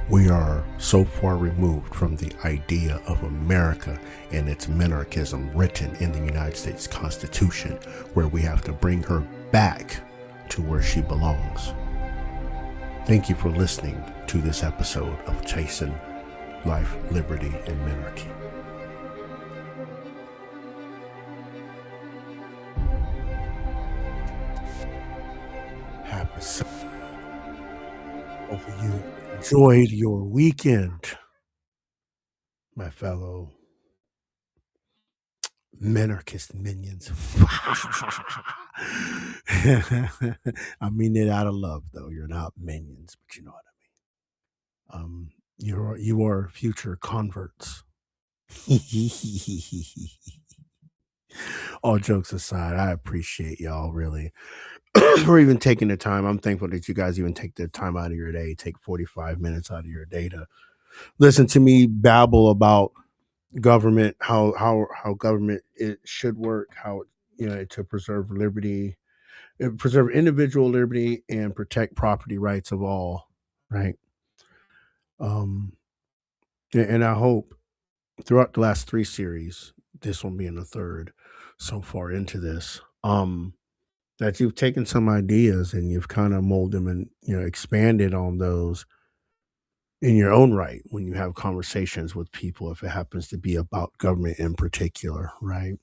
We are so far removed from the idea of America and its minarchism written in the United States Constitution, where we have to bring her back to where she belongs. Thank you for listening to this episode of Chasing Life, Liberty, and Minarchy. Happy Sunday. Hopefully you enjoyed your weekend, my fellow minarchist minions. I mean it out of love, though. You're not minions, but you know what I mean. You are future converts. All jokes aside, I appreciate y'all really for even taking the time. I'm thankful that you guys even take the time out of your day, take 45 minutes out of your day to listen to me babble about government, how government it should work, how to preserve liberty, preserve individual liberty, and protect property rights of all. Right. Um, and I hope throughout the last three series, this one being the third, so far into this, that you've taken some ideas and you've kind of molded them and expanded on those in your own right when you have conversations with people, if it happens to be about government in particular, right?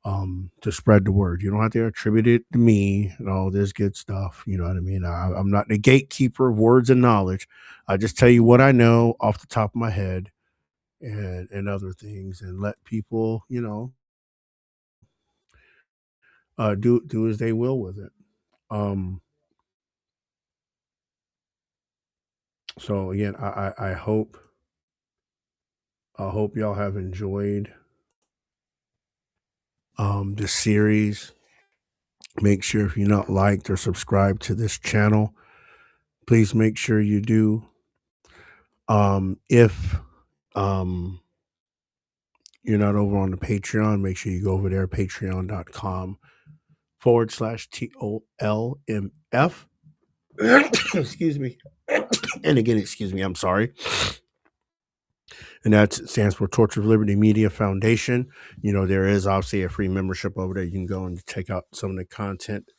To spread the word. You don't have to attribute it to me and all this good stuff. You know what I mean? I'm not the gatekeeper of words and knowledge. I just tell you what I know off the top of my head and other things, and let people, do as they will with it. Um, so again, I hope y'all have enjoyed this series. Make sure if you're not liked or subscribed to this channel, please make sure you do. If you're not over on the Patreon, make sure you go over there, patreon.com/TOLMF. Excuse me. And again, excuse me, I'm sorry. And that stands for Torch of Liberty Media Foundation. There is obviously a free membership over there. You can go and check out some of the content,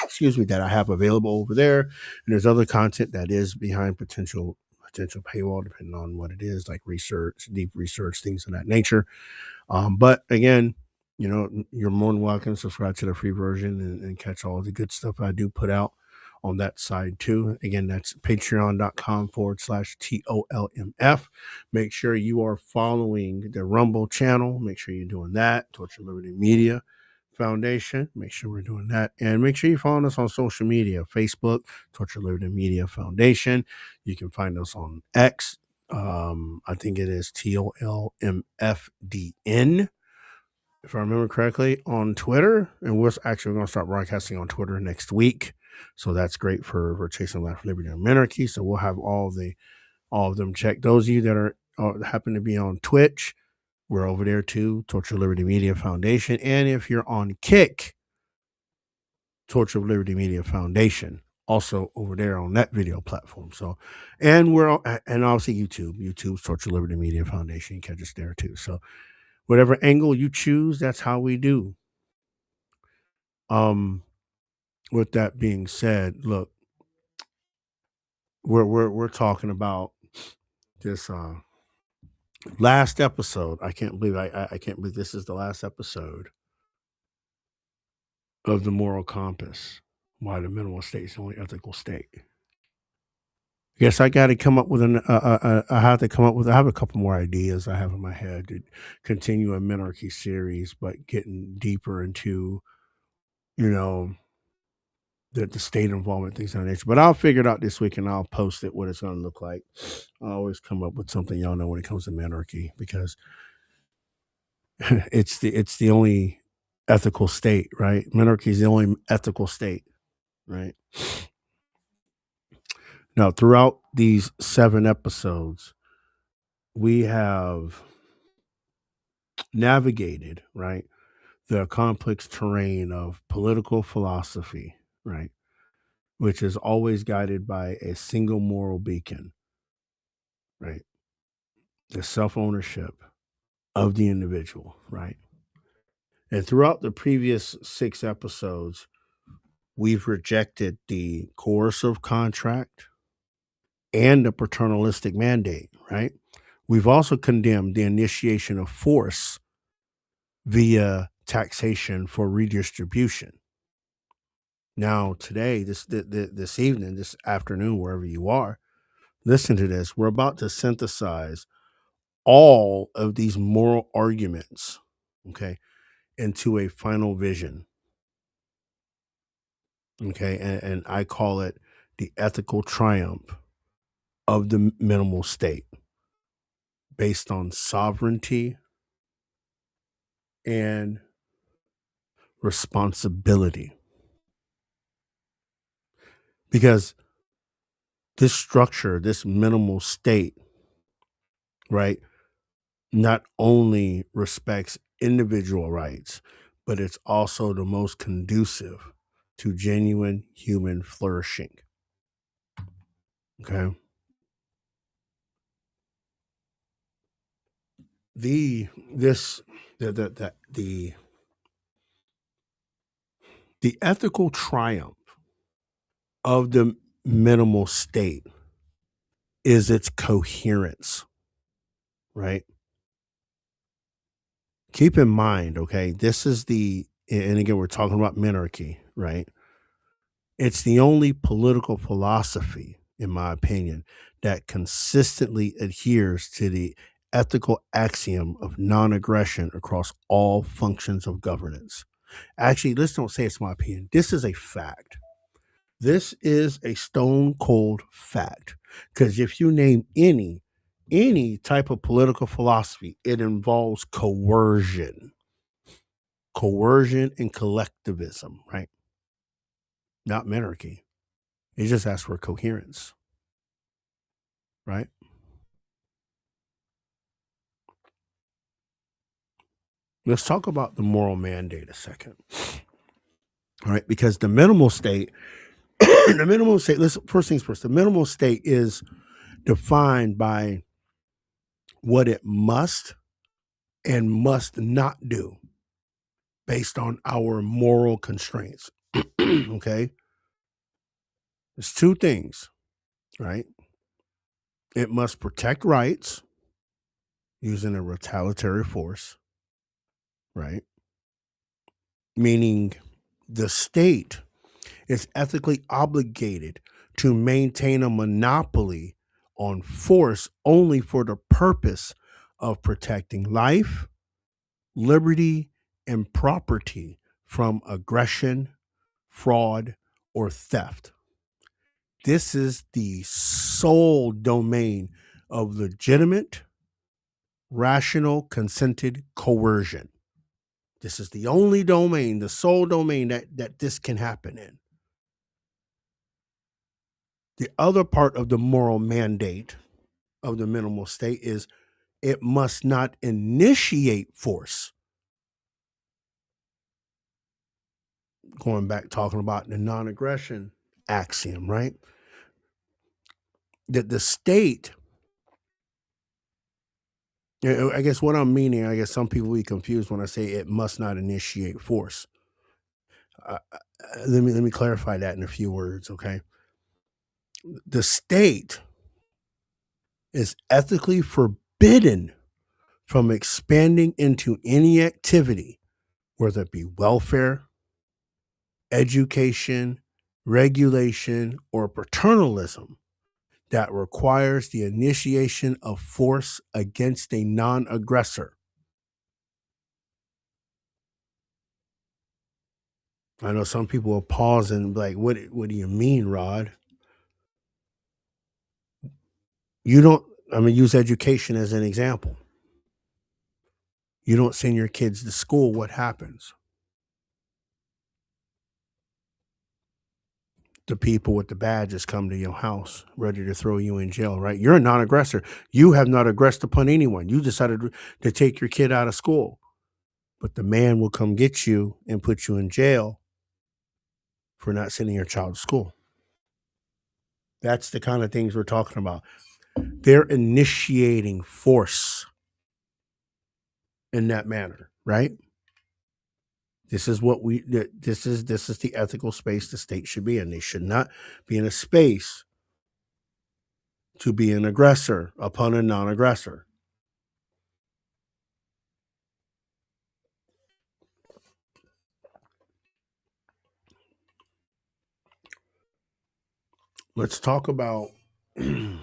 excuse me, that I have available over there. And there's other content that is behind potential paywall, depending on what it is, like research, deep research, things of that nature. But again, you're more than welcome to subscribe to the free version and catch all the good stuff I do put out on that side too. Again, that's patreon.com/TOLMF. Make sure you are following the Rumble channel. Make sure you're doing that. Torch of Liberty Media Foundation. Make sure we're doing that. And make sure you follow us on social media, Facebook, Torch of Liberty Media Foundation. You can find us on X. I think it is TOLMFDN, if I remember correctly, on Twitter. And we're actually going to start broadcasting on Twitter next week. So that's great for Chasing Life, Liberty, and Minarchy. So we'll have all of them checked. Those of you that are happen to be on Twitch, we're over there too, Torch of Liberty Media Foundation. And if you're on Kick, Torch of Liberty Media Foundation, also over there on that video platform. So, and obviously YouTube's Torch of Liberty Media Foundation. You can catch us there too. So, whatever angle you choose, that's how we do. With that being said, look, we're talking about this last episode. I can't believe I can't believe this is the last episode of the moral compass. Why the minimal state is the only ethical state. I guess I got to come up with I have to come up with. I have a couple more ideas I have in my head to continue a Minarchy series, but getting deeper into, the state involvement, things of that nature. But I'll figure it out this week and I'll post it what it's going to look like. I always come up with something, y'all know, when it comes to Minarchy, because it's the only ethical state, right? Minarchy is the only ethical state, right? Now, throughout these 7 episodes, we have navigated, right, the complex terrain of political philosophy, right, which is always guided by a single moral beacon, right? The self-ownership of the individual, right? And throughout the previous 6 episodes, we've rejected the coercive contract and the paternalistic mandate, right? We've also condemned the initiation of force via taxation for redistribution. Now, today, this evening, this afternoon, wherever you are, listen to this. We're about to synthesize all of these moral arguments, okay, into a final vision, okay, and I call it the ethical triumph of the minimal state, based on sovereignty and responsibility. Because this structure, this minimal state, right, not only respects individual rights, but it's also the most conducive to genuine human flourishing. Okay. The this the ethical triumph of the minimal state is its coherence, right? Keep in mind, okay, this is and again, we're talking about minarchy, right? It's the only political philosophy, in my opinion, that consistently adheres to the ethical axiom of non aggression across all functions of governance. Actually, let's don't say it's my opinion. This is a fact. This is a stone cold fact. Because if you name any type of political philosophy, it involves coercion and collectivism, right? Not minarchy. It just asks for coherence, right? Let's talk about the moral mandate a second. All right, because the minimal state, listen, first things first, the minimal state is defined by what it must and must not do based on our moral constraints. Okay. There's two things, right? It must protect rights using a retaliatory force, right? Meaning the state is ethically obligated to maintain a monopoly on force only for the purpose of protecting life, liberty, and property from aggression, fraud, or theft. This is the sole domain of legitimate, rational, consented coercion. This is the only domain, the sole domain that this can happen in. The other part of the moral mandate of the minimal state is it must not initiate force. Going back, talking about the non aggression axiom, right? That the state, I guess what I'm meaning, I guess some people will be confused when I say it must not initiate force. Let me clarify that in a few words, okay? The state is ethically forbidden from expanding into any activity, whether it be welfare, education, regulation, or paternalism, that requires the initiation of force against a non aggressor. I know some people will pause and be like, what do you mean, Rod? You don't, I'm going to use education as an example. You don't send your kids to school, what happens? The people with the badges come to your house ready to throw you in jail, right? You're a non aggressor. You have not aggressed upon anyone. You decided to take your kid out of school, but the man will come get you and put you in jail for not sending your child to school. That's the kind of things we're talking about. they're initiating force in that manner, right? This is what this is the ethical space the state should be in. They should not be in a space to be an aggressor upon a non-aggressor. Let's talk about the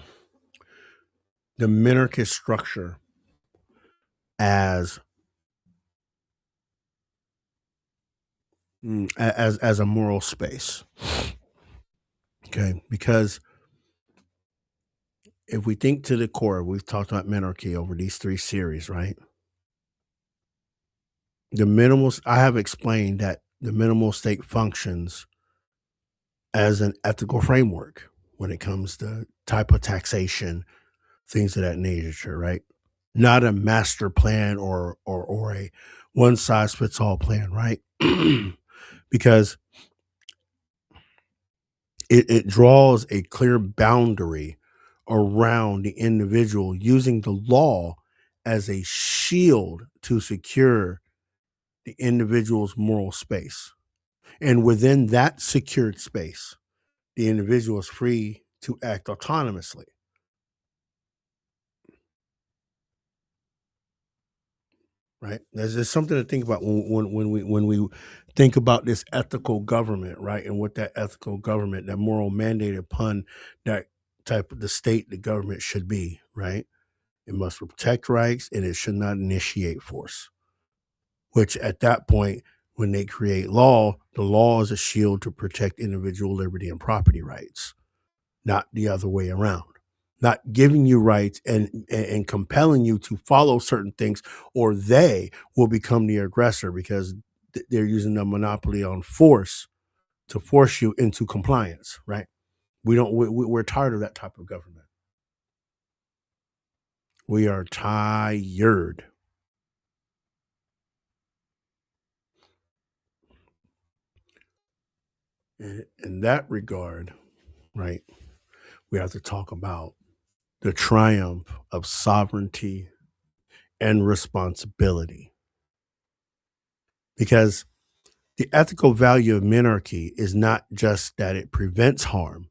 minarchist structure as as a moral space. Okay, because if we think to the core, we've talked about minarchy over these 3 series, right? The minimal, I have explained that the minimal state functions as an ethical framework when it comes to type of taxation, things of that nature, right? Not a master plan or a one size fits all plan, right? Because it draws a clear boundary around the individual using the law as a shield to secure the individual's moral space. And within that secured space, the individual is free to act autonomously, right? There's something to think about when we think about this ethical government, right? And what that ethical government, that moral mandate upon that type of the state, the government should be, right? It must protect rights and it should not initiate force. Which at that point, when they create law, the law is a shield to protect individual liberty and property rights, not the other way around. Not giving you rights and compelling you to follow certain things, or they will become the aggressor because they're using the monopoly on force to force you into compliance, right? We're tired of that type of government. We are tired. In that regard, right, we have to talk about the triumph of sovereignty and responsibility. Because the ethical value of minarchy is not just that it prevents harm,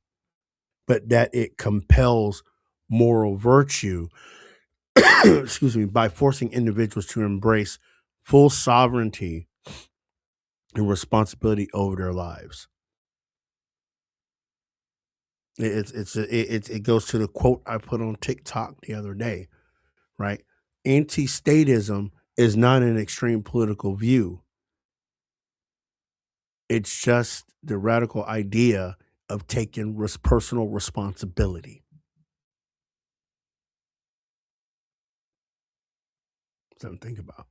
but that it compels moral virtue, excuse me, by forcing individuals to embrace full sovereignty and responsibility over their lives. It goes to the quote I put on TikTok the other day, right? Anti-statism is not an extreme political view. It's just the radical idea of taking personal responsibility. Something to think about.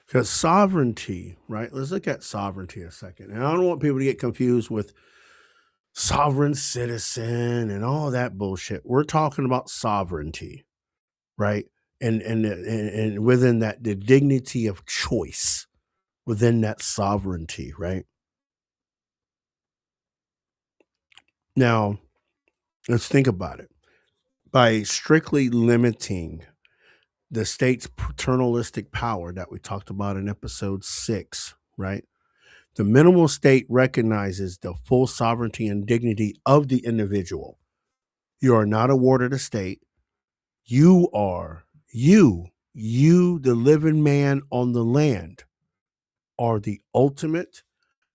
Because sovereignty, right? Let's look at sovereignty a second. And I don't want people to get confused with sovereign citizen and all that bullshit. We're talking about sovereignty, right? And within that, the dignity of choice within that sovereignty, right? Now, let's think about it. By strictly limiting the state's paternalistic power that we talked about in episode 6, right? The minimal state recognizes the full sovereignty and dignity of the individual. You are not a ward of the state. You are, the living man on the land, are the ultimate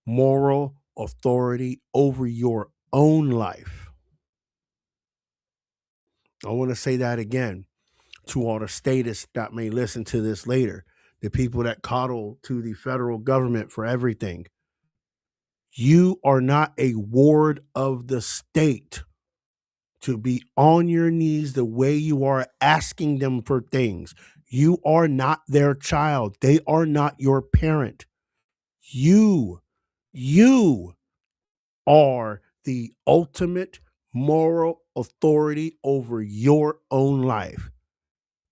moral authority over your own life. I want to say that again to all the statists that may listen to this later, the people that coddle to the federal government for everything. You are not a ward of the state to be on your knees the way you are asking them for things. You are not their child. They are not your parent. You, you are the ultimate moral authority over your own life.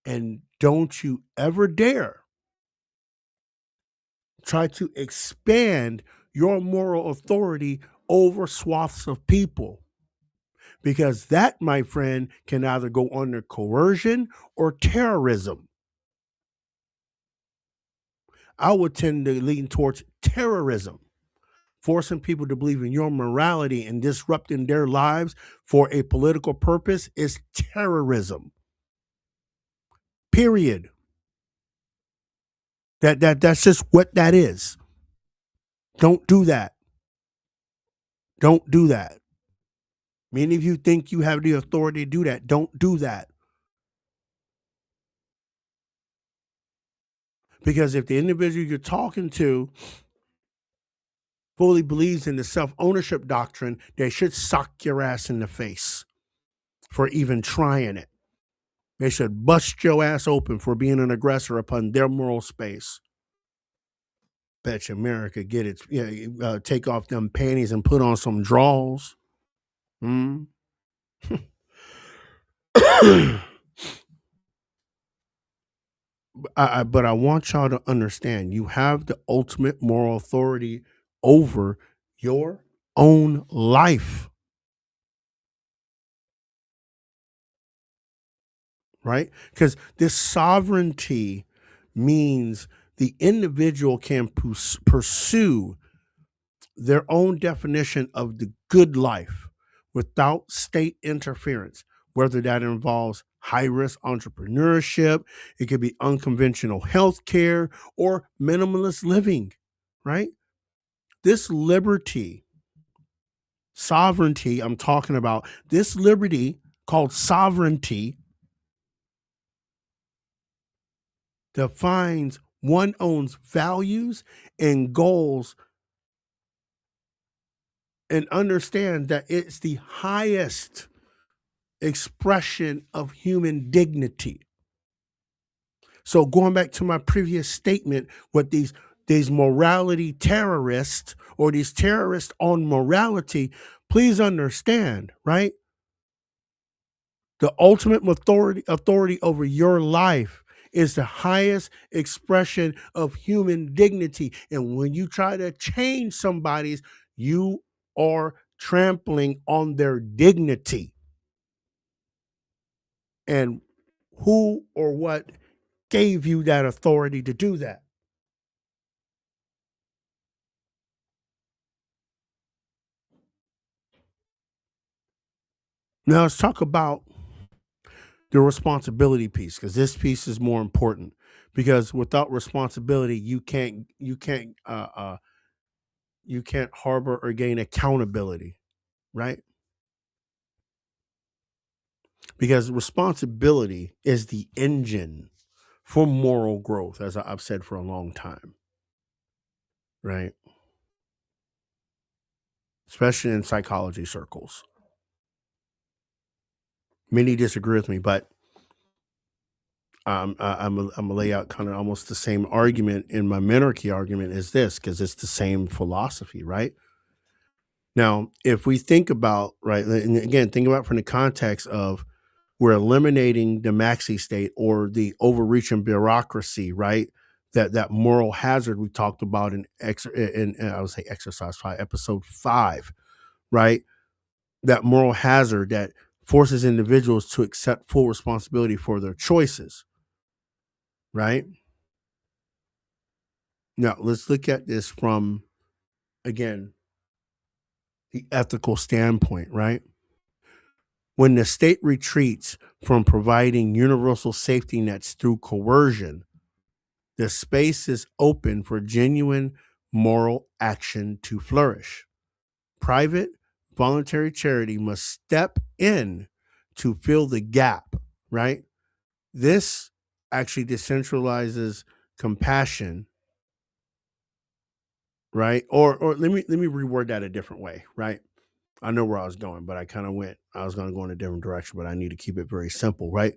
And don't you ever dare try to expand your moral authority over swaths of people, because that, my friend, can either go under coercion or terrorism. I would tend to lean towards terrorism. Forcing people to believe in your morality and disrupting their lives for a political purpose is terrorism. Period. That's just what that is. Don't do that. Don't do that. Many of you think you have the authority to do that. Don't do that. Because if the individual you're talking to fully believes in the self-ownership doctrine, they should sock your ass in the face for even trying it. They should bust your ass open for being an aggressor upon their moral space. Bet you America get it. Yeah, take off them panties and put on some draws. Hmm? But I want y'all to understand, you have the ultimate moral authority over your own life, right? Because this sovereignty means the individual can pursue their own definition of the good life without state interference, whether that involves high risk entrepreneurship, it could be unconventional healthcare, or minimalist living, right? This liberty, sovereignty, I'm talking about, this liberty called sovereignty defines one own's values and goals and understand that it's the highest expression of human dignity. So going back to my previous statement, what these morality terrorists or these terrorists on morality, please understand, right? The ultimate authority over your life is the highest expression of human dignity. And when you try to change somebody's, you are trampling on their dignity. And who or what gave you that authority to do that? Now let's talk about the responsibility piece, because this piece is more important. Because without responsibility, you can't harbor or gain accountability, right? Because responsibility is the engine for moral growth, as I've said for a long time, right? Especially in psychology circles. Many disagree with me, but I'm gonna lay out kind of almost the same argument in my Minarchy argument as this, because it's the same philosophy, right? Now, if we think about, right, and again, think about from the context of we're eliminating the maxi state or the overreaching bureaucracy, right? That moral hazard we talked about in I would say exercise 5, episode 5, right? That moral hazard that forces individuals to accept full responsibility for their choices, right? Now, let's look at this from, again, the ethical standpoint, right? When the state retreats from providing universal safety nets through coercion, the space is open for genuine moral action to flourish. Private, voluntary charity must step in to fill the gap, right? This actually decentralizes compassion, right? Or let me reword that a different way, right? I know where I was going, but I was going to go in a different direction, but I need to keep it very simple, right?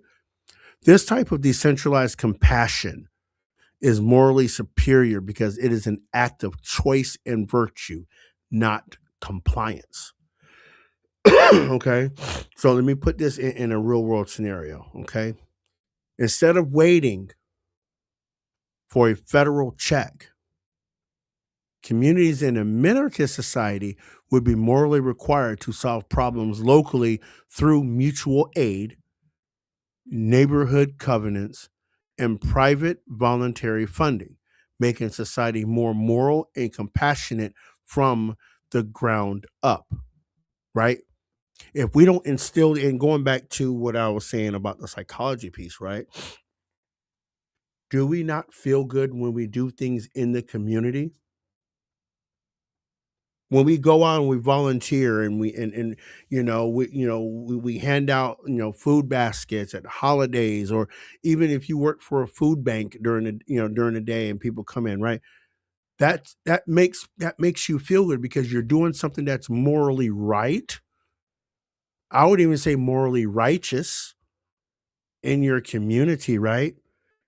This type of decentralized compassion is morally superior because it is an act of choice and virtue, not compliance. Okay. So let me put this in a real world scenario. Okay. Instead of waiting for a federal check Communities in a minarchist society would be morally required to solve problems locally through mutual aid, neighborhood covenants, and private voluntary funding, making society more moral and compassionate from the ground up, right? If we don't instill, and going back to what I was saying about the psychology piece, right? Do we not feel good when we do things in the community? When we go out and we volunteer and we hand out food baskets at holidays, or even if you work for a food bank during the day and people come in, right? That makes you feel good because you're doing something that's morally right. I would even say morally righteous in your community, right?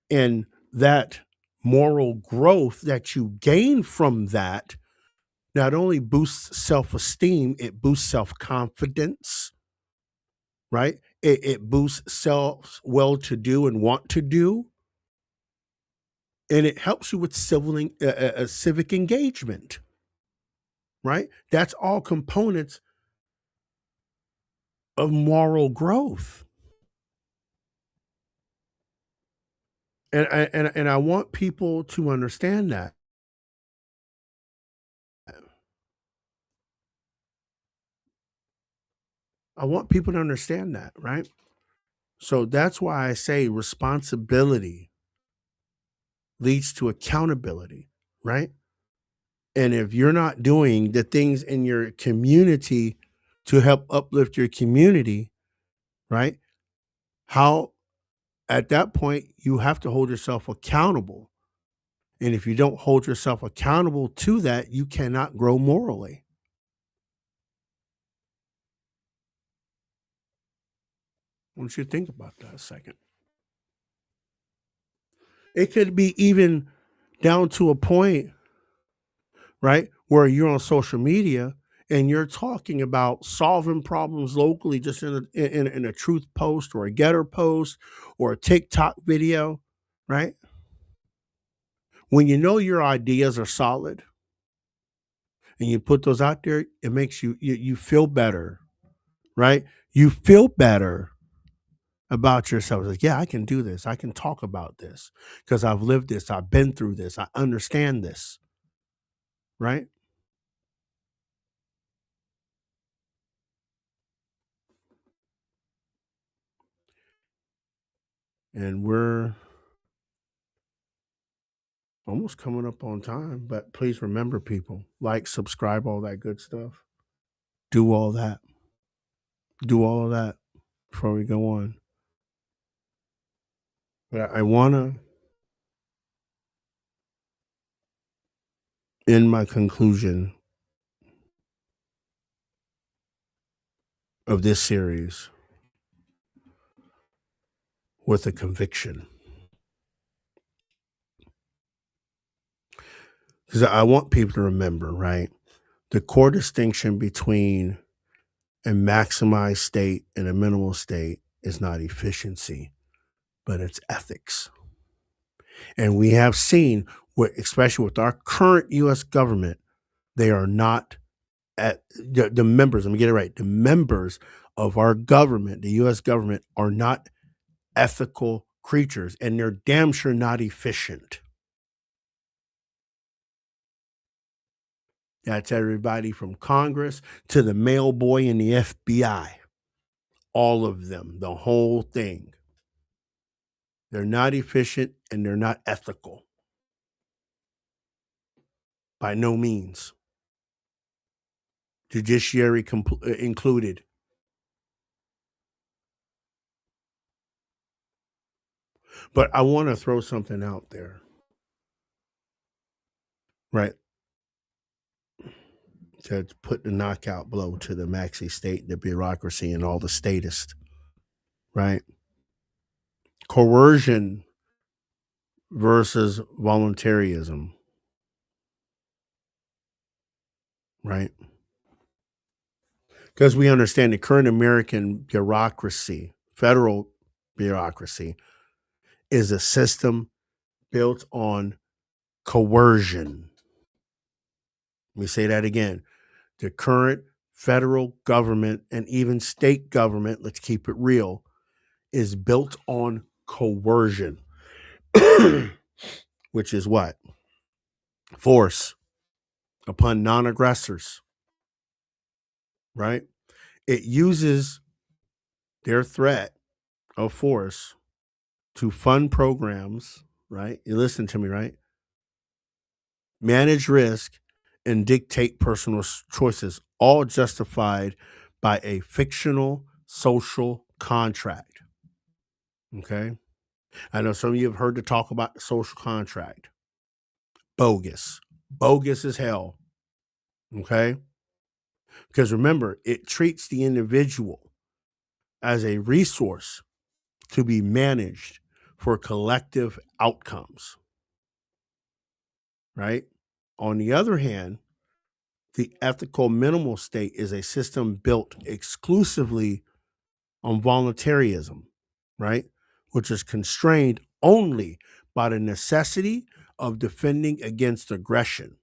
And that moral growth that you gain from that not only boosts self-esteem, it boosts self-confidence, right? It boosts self well to do and want to do, and it helps you with civic engagement, right? That's all components of moral growth. And I want people to understand that. I want people to understand that, right? So that's why I say responsibility leads to accountability, right? And if you're not doing the things in your community to help uplift your community, right? How at that point you have to hold yourself accountable. And if you don't hold yourself accountable to that, you cannot grow morally. I want you to think about that a second. It could be even down to a point, right, where you're on social media and you're talking about solving problems locally just in a truth post or a getter post or a TikTok video, right? When you know your ideas are solid and you put those out there, it makes you feel better, right? You feel better about yourself. It's like, yeah, I can do this. I can talk about this because I've lived this. I've been through this. I understand this, right? And we're almost coming up on time, but please remember, people, like, subscribe, all that good stuff. Do all that. Do all of that before we go on. But I want to end my conclusion of this series with a conviction. Because I want people to remember, right? The core distinction between a maximized state and a minimal state is not efficiency, but it's ethics. And we have seen, especially with our current US government, they are not at the members, let me get it right. The members of our government, the US government, are not ethical creatures, and they're damn sure not efficient. That's everybody from Congress to the mail boy in the FBI. All of them, the whole thing. They're not efficient and they're not ethical. By no means. Judiciary included. But I want to throw something out there, right? To put the knockout blow to the maxi state, the bureaucracy, and all the statists, right? Coercion versus voluntarism, right? Because we understand the current American bureaucracy, federal bureaucracy, is a system built on coercion. Let me say that again. The current federal government and even state government, let's keep it real, is built on coercion, which is what? Force upon non aggressors, right? It uses their threat of force to fund programs, right? You listen to me, right? Manage risk and dictate personal choices, all justified by a fictional social contract. Okay. I know some of you have heard the talk about the social contract. Bogus. Bogus as hell. Okay. Because remember, it treats the individual as a resource to be managed for collective outcomes. Right. On the other hand, the ethical minimal state is a system built exclusively on voluntarism, right? Which is constrained only by the necessity of defending against aggression.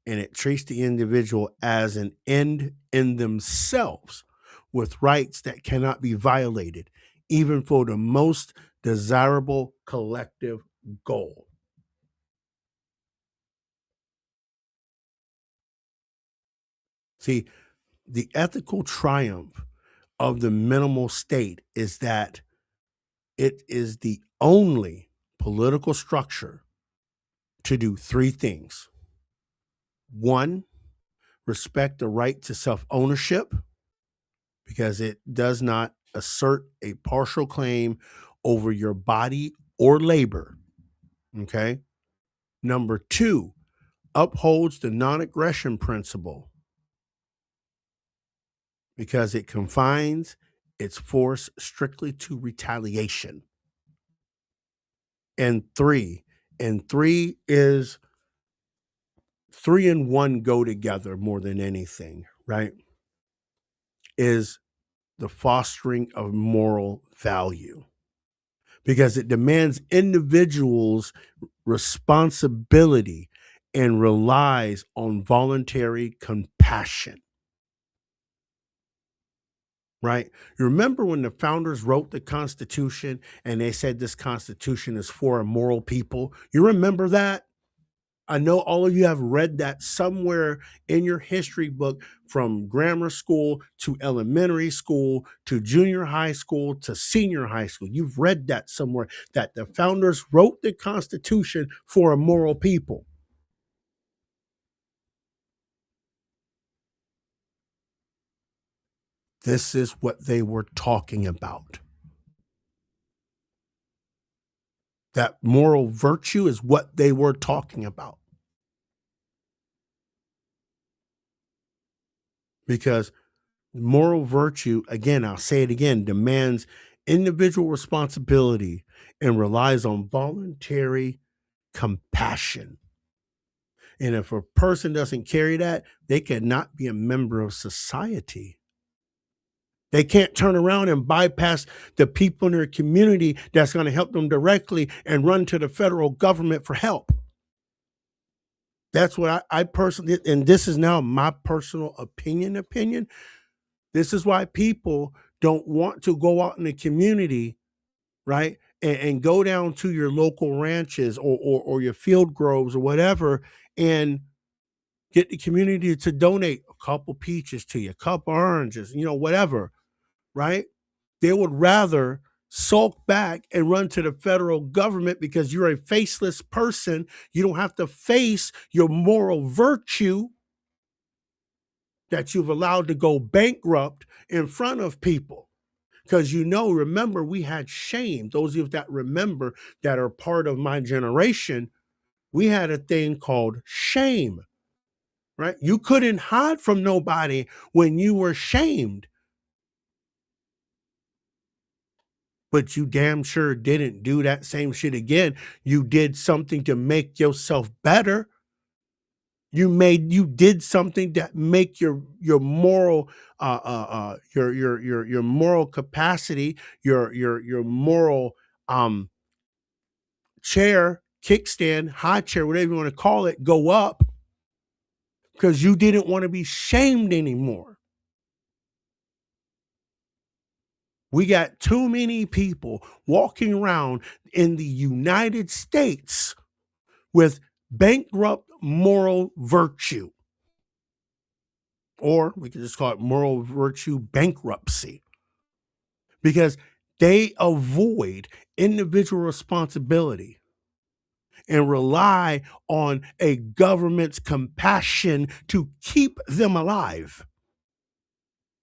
And it treats the individual as an end in themselves with rights that cannot be violated, even for the most desirable collective goal. See, the ethical triumph of the minimal state is that it is the only political structure to do three things. One, respect the right to self ownership because it does not assert a partial claim over your body or labor. Okay. Number two, upholds the non aggression principle because it confines its force strictly to retaliation. And three is three and one go together more than anything, right? Is the fostering of moral value because it demands individuals' responsibility and relies on voluntary compassion. Right? You remember when the founders wrote the Constitution and they said this Constitution is for a moral people? You remember that? I know all of you have read that somewhere in your history book from grammar school to elementary school to junior high school to senior high school. You've read that somewhere that the founders wrote the Constitution for a moral people. This is what they were talking about. That moral virtue is what they were talking about. Because moral virtue, again, I'll say it again, demands individual responsibility and relies on voluntary compassion. And if a person doesn't carry that, they cannot be a member of society. They can't turn around and bypass the people in their community that's going to help them directly and run to the federal government for help. That's what I personally, and this is now my personal opinion. This is why people don't want to go out in the community, right? And go down to your local ranches or your field groves or whatever and get the community to donate a couple peaches to you, a couple oranges, whatever, right? They would rather sulk back and run to the federal government because you're a faceless person. You don't have to face your moral virtue that you've allowed to go bankrupt in front of people. Because remember, we had shame. Those of you that remember that are part of my generation, we had a thing called shame, right? You couldn't hide from nobody when you were shamed. But you damn sure didn't do that same shit again. You did something to make yourself better. You did something that make your moral your moral capacity, your moral chair, kickstand, high chair, whatever you want to call it, go up. because you didn't want to be shamed anymore. We got too many people walking around in the United States with bankrupt moral virtue, or we could just call it moral virtue bankruptcy, because they avoid individual responsibility and rely on a government's compassion to keep them alive.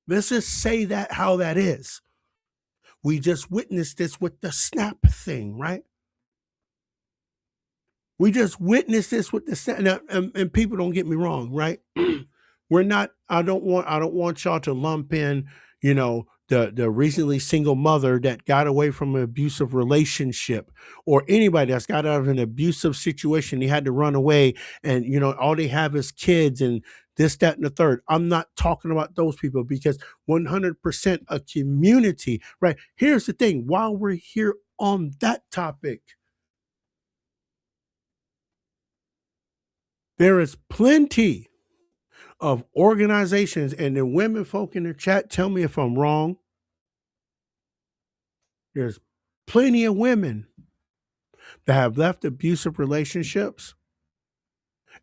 Let's just say that how that is. We just witnessed this with the SNAP thing, right? We just witnessed this with the SNAP, and people don't get me wrong, right? We're not. I don't want y'all to lump in, the recently single mother that got away from an abusive relationship, or anybody that's got out of an abusive situation. They had to run away, and all they have is kids and this, that, and the third. I'm not talking about those people, because 100% a community, right? Here's the thing: while we're here on that topic, there is plenty of organizations, and the women folk in the chat, tell me if I'm wrong. There's plenty of women that have left abusive relationships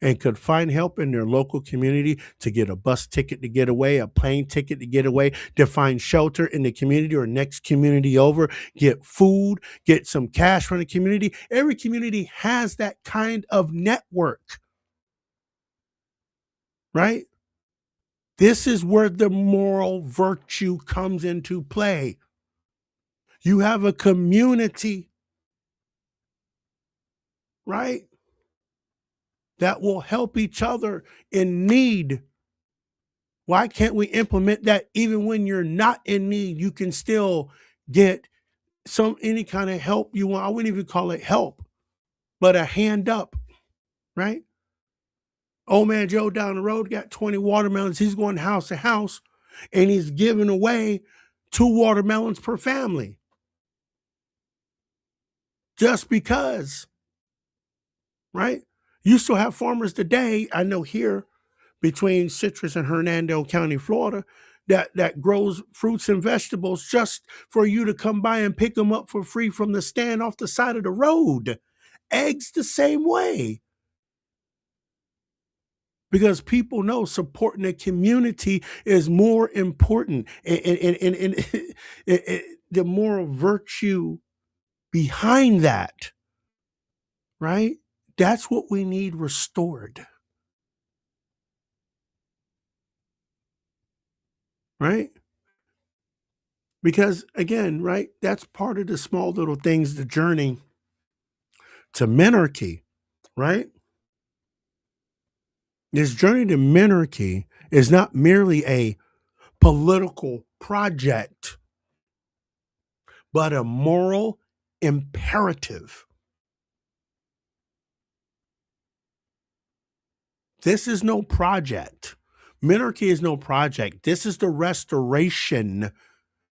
and could find help in their local community to get a bus ticket to get away, a plane ticket to get away, to find shelter in the community or next community over, get food, get some cash from the community. Every community has that kind of network, right? This is where the moral virtue comes into play. You have a community, right, that will help each other in need. Why can't we implement that even when you're not in need? You can still get any kind of help you want. I wouldn't even call it help, but a hand up, right? Old man Joe down the road got 20 watermelons. He's going house to house, and he's giving away 2 watermelons per family. Just because, right? You still have farmers today, I know here, between Citrus and Hernando County, Florida, that grows fruits and vegetables just for you to come by and pick them up for free from the stand off the side of the road. Eggs the same way. Because people know supporting the community is more important. And the moral virtue behind that, right? That's what we need restored. Right? Because again, right, that's part of the small little things, the journey to Minarchy, right? This journey to Minarchy is not merely a political project, but a moral imperative. This is no project. Minarchy is no project. This is the restoration,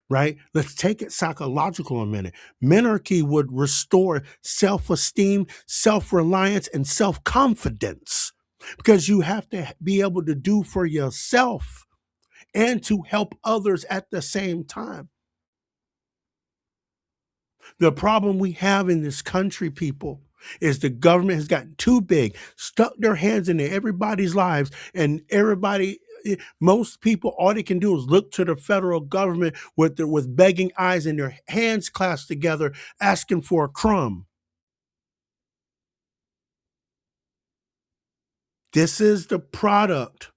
right? Let's take it psychological a minute. Minarchy would restore self-esteem, self-reliance, and self-confidence, because you have to be able to do for yourself and to help others at the same time. The problem we have in this country, people, is the government has gotten too big, stuck their hands into everybody's lives, and most people, all they can do is look to the federal government with begging eyes and their hands clasped together, asking for a crumb. This is the product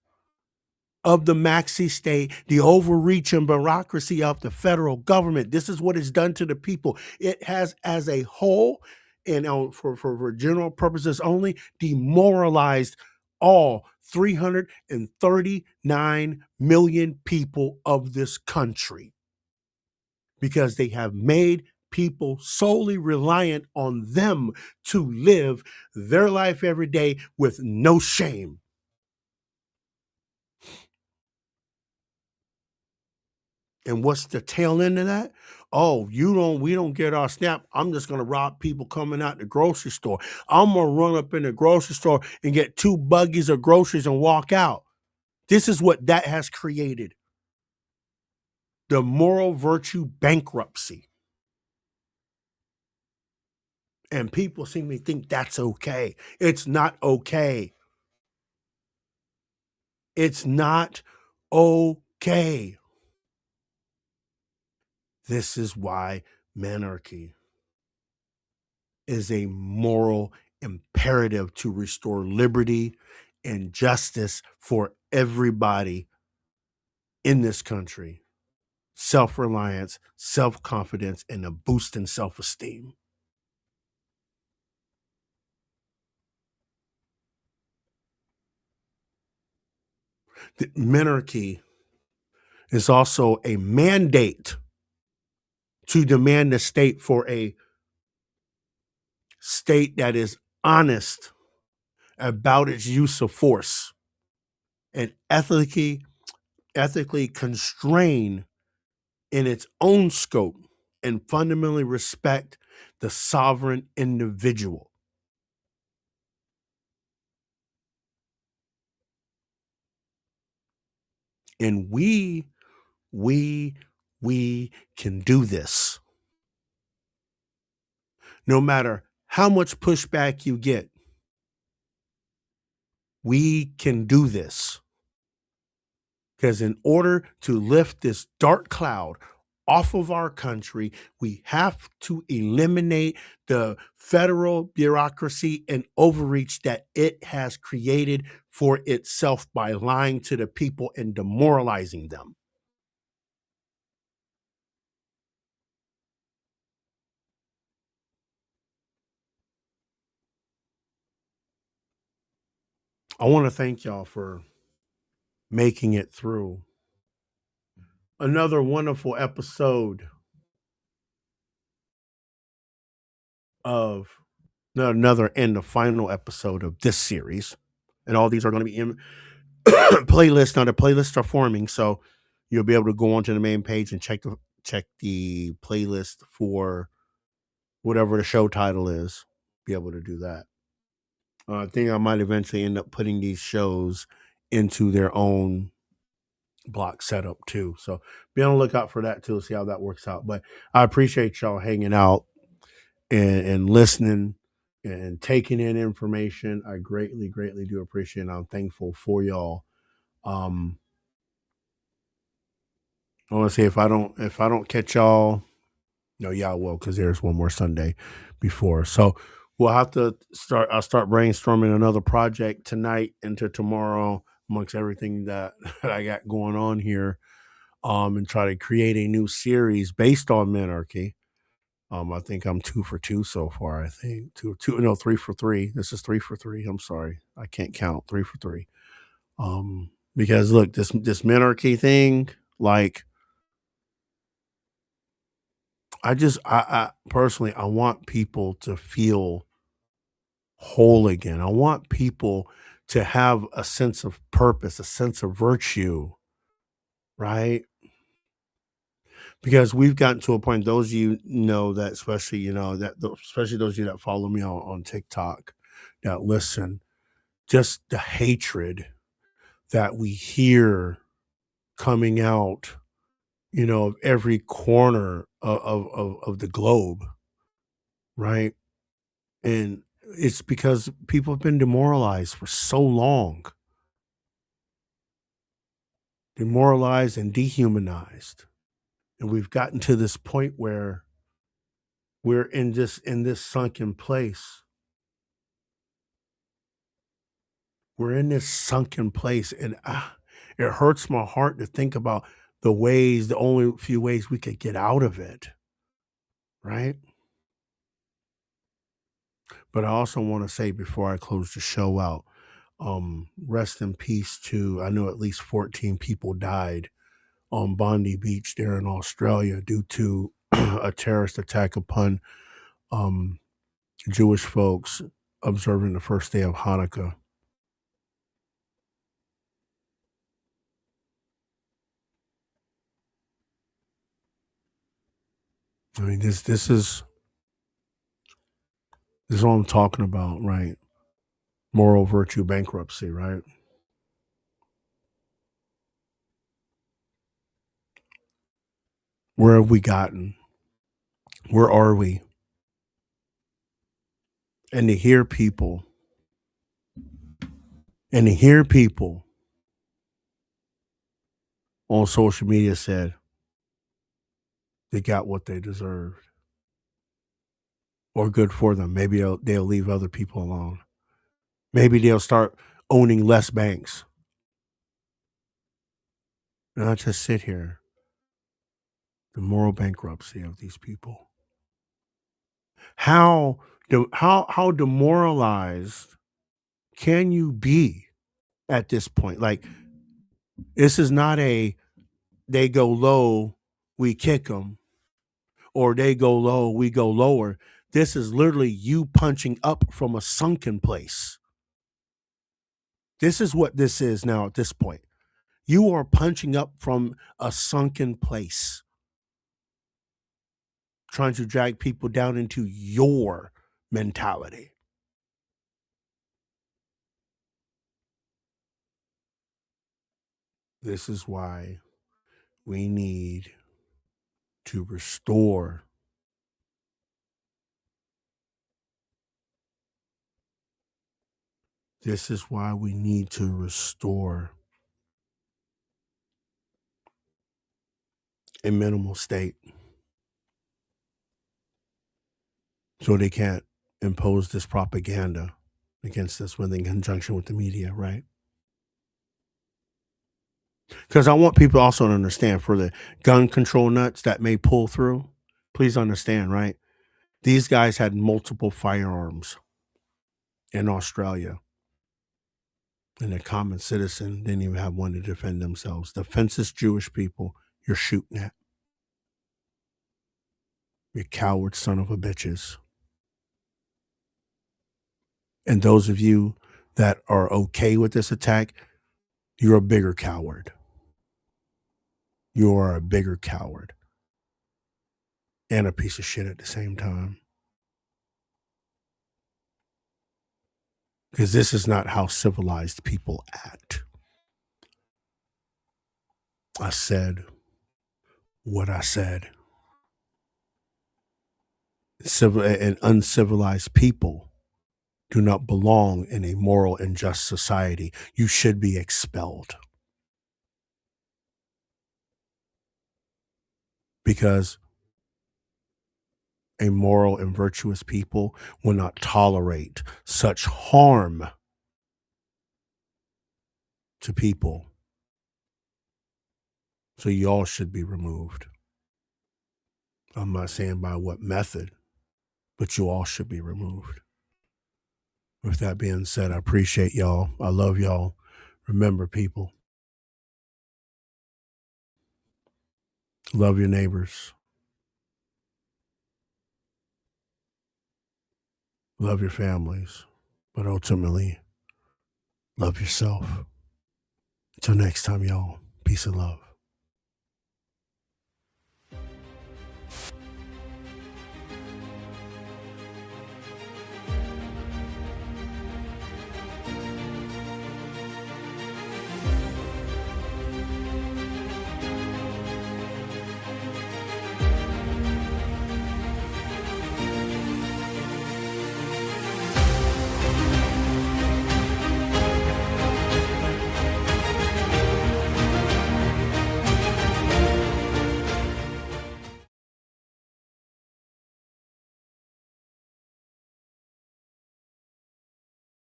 of the maxi state, the overreach and bureaucracy of the federal government. This is what it's done to the people. It has, as a whole, and for general purposes only, demoralized all 339 million people of this country, because they have made people solely reliant on them to live their life every day with no shame. And what's the tail end of that? Oh, we don't get our SNAP. I'm just gonna rob people coming out the grocery store. I'm gonna run up in the grocery store and get 2 buggies of groceries and walk out. This is what that has created. The moral virtue bankruptcy. And people seem to think that's okay. It's not okay. It's not okay. This is why Minarchy is a moral imperative to restore liberty and justice for everybody in this country. Self-reliance, self-confidence, and a boost in self-esteem. The Minarchy is also a mandate to demand the state for a state that is honest about its use of force and ethically constrain in its own scope and fundamentally respect the sovereign individual. And we can do this. No matter how much pushback you get, we can do this. Because in order to lift this dark cloud off of our country, we have to eliminate the federal bureaucracy and overreach that it has created for itself by lying to the people and demoralizing them. I want to thank y'all for making it through another wonderful episode of another and the final episode of this series. And all these are going to be in playlists. Now the playlists are forming, so you'll be able to go onto the main page and check the playlist for whatever the show title is. Be able to do that. I think I might eventually end up putting these shows into their own block setup too. So be on the lookout for that too. See how that works out. But I appreciate y'all hanging out and listening and taking in information. I greatly do appreciate it. I'm thankful for y'all. Um, I want to say if I don't catch y'all, no, yeah, I will because there's one more Sunday before. So we'll have to start. I'll start brainstorming another project tonight into tomorrow amongst everything that, that I got going on here. And try to create a new series based on Minarchy. I think I'm 2 for 2 so far. I think no, 3 for 3. This is 3 for 3. I'm sorry, I can't count. 3 for 3. Because look, this Minarchy thing, like I personally, I want people to feel whole again. I want people to have a sense of purpose, a sense of virtue, right? Because we've gotten to a point, those of you know that, especially, especially those of you that follow me on TikTok, that listen, just the hatred that we hear coming out, of every corner of the globe, right? And it's because people have been demoralized for so long, demoralized and dehumanized. And we've gotten to this point where we're in this sunken place. We're in this sunken place, and it hurts my heart to think about the only few ways we could get out of it, right? But I also want to say before I close the show out, rest in peace to, I know at least 14 people died on Bondi Beach there in Australia due to a terrorist attack upon um, Jewish folks observing the first day of Hanukkah. I mean, this is what I'm talking about, right? Moral virtue bankruptcy, right? Where have we gotten? Where are we? And to hear people, and to hear people on social media said they got what they deserved, or good for them. Maybe they'll leave other people alone. Maybe they'll start owning less banks, and not just sit here. The moral bankruptcy of these people. How demoralized can you be at this point? Like, this is not a they go low, we kick them, or they go low, we go lower. This is literally you punching up from a sunken place. This is what this is now at this point. You are punching up from a sunken place, trying to drag people down into your mentality. This is why we need to restore. This is why we need to restore a minimal state so they can't impose this propaganda against us in conjunction with the media, right? Because I want people also to understand, for the gun control nuts that may pull through, please understand, right? These guys had multiple firearms in Australia, and the common citizen didn't even have one to defend themselves. Defenseless Jewish people, you're shooting at. You coward son of a bitches. And those of you that are okay with this attack, you're a bigger coward. You are a bigger coward and a piece of shit at the same time. Because this is not how civilized people act. I said what I said. Civil and uncivilized people do not belong in a moral and just society. You should be expelled. Because a moral and virtuous people will not tolerate such harm to people. So you all should be removed. I'm not saying by what method, but you all should be removed. With that being said, I appreciate y'all. I love y'all. Remember, people, love your neighbors, love your families, but ultimately, love yourself. Until next time, y'all, peace and love.